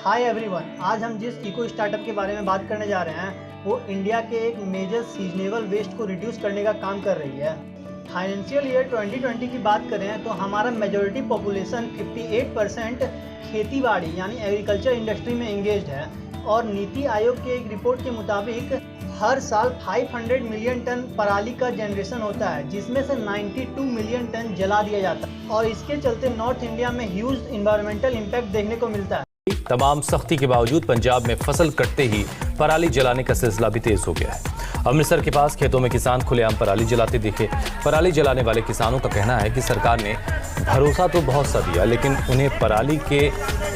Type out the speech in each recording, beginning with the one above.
Hi everyone, आज हम जिस इको स्टार्टअप के बारे में बात करने जा रहे हैं वो इंडिया के एक मेजर सीजनेबल वेस्ट को रिड्यूस करने का काम कर रही है। फाइनेंशियल ईयर 2020 की बात करें तो हमारा मेजॉरिटी पॉपुलेशन 58% खेती बाड़ी यानी एग्रीकल्चर इंडस्ट्री में एंगेज्ड है और नीति आयोग के एक रिपोर्ट के मुताबिक हर साल 500 मिलियन टन पराली का जनरेशन होता है, जिसमें से 92 मिलियन टन जला दिया जाता है और इसके चलते नॉर्थ इंडिया में ह्यूज इन्वायरमेंटल इम्पैक्ट देखने को मिलता है। तमाम सख्ती के बावजूद पंजाब में फसल कटते ही पराली जलाने का सिलसिला भी तेज हो गया है। अमृतसर के पास खेतों में किसान खुलेआम पराली जलाते दिखे। पराली जलाने वाले किसानों का कहना है कि सरकार ने भरोसा तो बहुत सा दिया, लेकिन उन्हें पराली के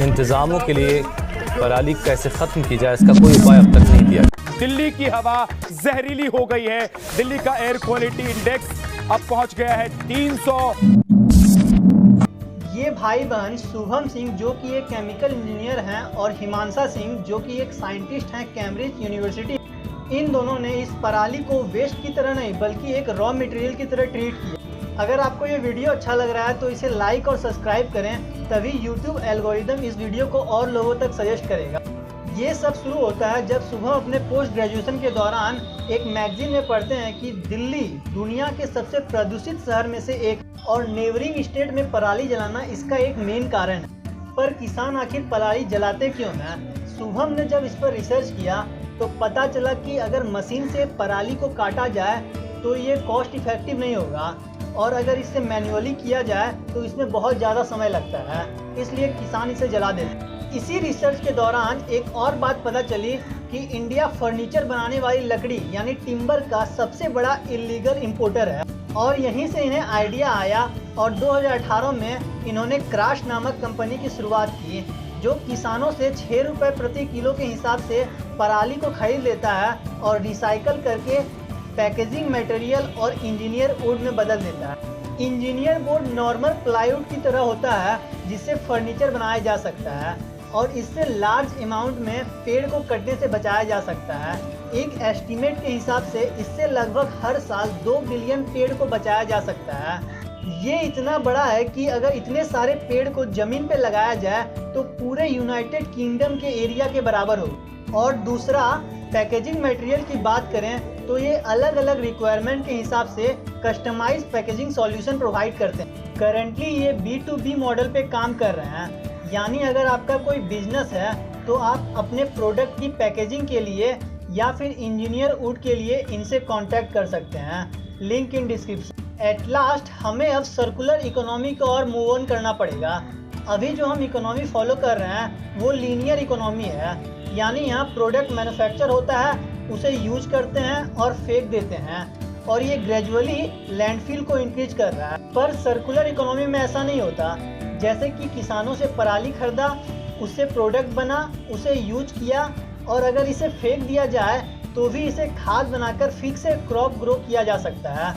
इंतजामों के लिए पराली कैसे खत्म की जाए इसका कोई उपाय अब तक नहीं दिया। दिल्ली की हवा जहरीली हो गई है। दिल्ली का एयर क्वालिटी इंडेक्स अब पहुंच गया है 300। ये भाई बहन शुभम सिंह जो कि एक केमिकल इंजीनियर हैं और हिमांशा सिंह जो कि एक साइंटिस्ट हैं कैम्ब्रिज यूनिवर्सिटी, इन दोनों ने इस पराली को वेस्ट की तरह नहीं बल्कि एक रॉ मटेरियल की तरह ट्रीट किया। अगर आपको ये वीडियो अच्छा लग रहा है तो इसे लाइक और सब्सक्राइब करें, तभी यूट्यूब एल्गोरिदम इस वीडियो को और लोगों तक सजेस्ट करेगा। ये सब शुरू होता है जब शुभम अपने पोस्ट ग्रेजुएशन के दौरान एक मैगजीन में पढ़ते हैं कि दिल्ली दुनिया के सबसे प्रदूषित शहर में से एक और नेबरिंग स्टेट में पराली जलाना इसका एक मेन कारण है। पर किसान आखिर पराली जलाते क्यों हैं? शुभम ने जब इस पर रिसर्च किया तो पता चला कि अगर मशीन से पराली को काटा जाए तो ये कॉस्ट इफेक्टिव नहीं होगा और अगर इसे मैन्युअली किया जाए तो इसमें बहुत ज़्यादा समय लगता है, इसलिए किसान इसे जला देते हैं। इसी रिसर्च के दौरान एक और बात पता चली कि इंडिया फर्नीचर बनाने वाली लकड़ी यानी टिम्बर का सबसे बड़ा इलीगल इंपोर्टर है और यहीं से इन्हें आइडिया आया और 2018 में इन्होंने क्रॉस नामक कंपनी की शुरुआत की जो किसानों से 6 रुपये प्रति किलो के हिसाब से पराली को खरीद लेता है और रिसाइकल करके पैकेजिंग मटेरियल और इंजीनियर वुड में बदल देता है। इंजीनियर बोर्ड नॉर्मल प्लाईवुड की तरह होता है जिससे फर्नीचर बनाया जा सकता है और इससे लार्ज अमाउंट में पेड़ को कटने से बचाया जा सकता है। एक एस्टीमेट के हिसाब से इससे लगभग हर साल 2 बिलियन पेड़ को बचाया जा सकता है। ये इतना बड़ा है कि अगर इतने सारे पेड़ को जमीन पे लगाया जाए तो पूरे यूनाइटेड किंगडम के एरिया के बराबर हो। और दूसरा, पैकेजिंग मटेरियल की बात करें तो ये अलग अलग रिक्वायरमेंट के हिसाब से कस्टमाइज पैकेजिंग सॉल्यूशन प्रोवाइड करते हैं। करंटली ये B2B मॉडल पे काम कर रहे हैं, यानी अगर आपका कोई बिजनेस है तो आप अपने प्रोडक्ट की पैकेजिंग के लिए या फिर इंजीनियर वुड के लिए इनसे कांटेक्ट कर सकते हैं। Link in description. At last हमें अब सर्कुलर इकोनॉमी को और मूव ऑन करना पड़ेगा। अभी जो हम इकोनॉमी फॉलो कर रहे हैं वो लीनियर इकोनॉमी है, यानी यहाँ प्रोडक्ट मैन्युफैक्चर होता है, उसे यूज करते हैं और फेंक देते हैं और ये ग्रेजुअली लैंडफिल को इंक्रीज कर रहा है। पर सर्कुलर इकोनॉमी में ऐसा नहीं होता। जैसे कि किसानों से पराली खरीदा, उससे प्रोडक्ट बना, उसे यूज किया और अगर इसे फेंक दिया जाए तो भी इसे खाद बनाकर फिर से क्रॉप ग्रो किया जा सकता है।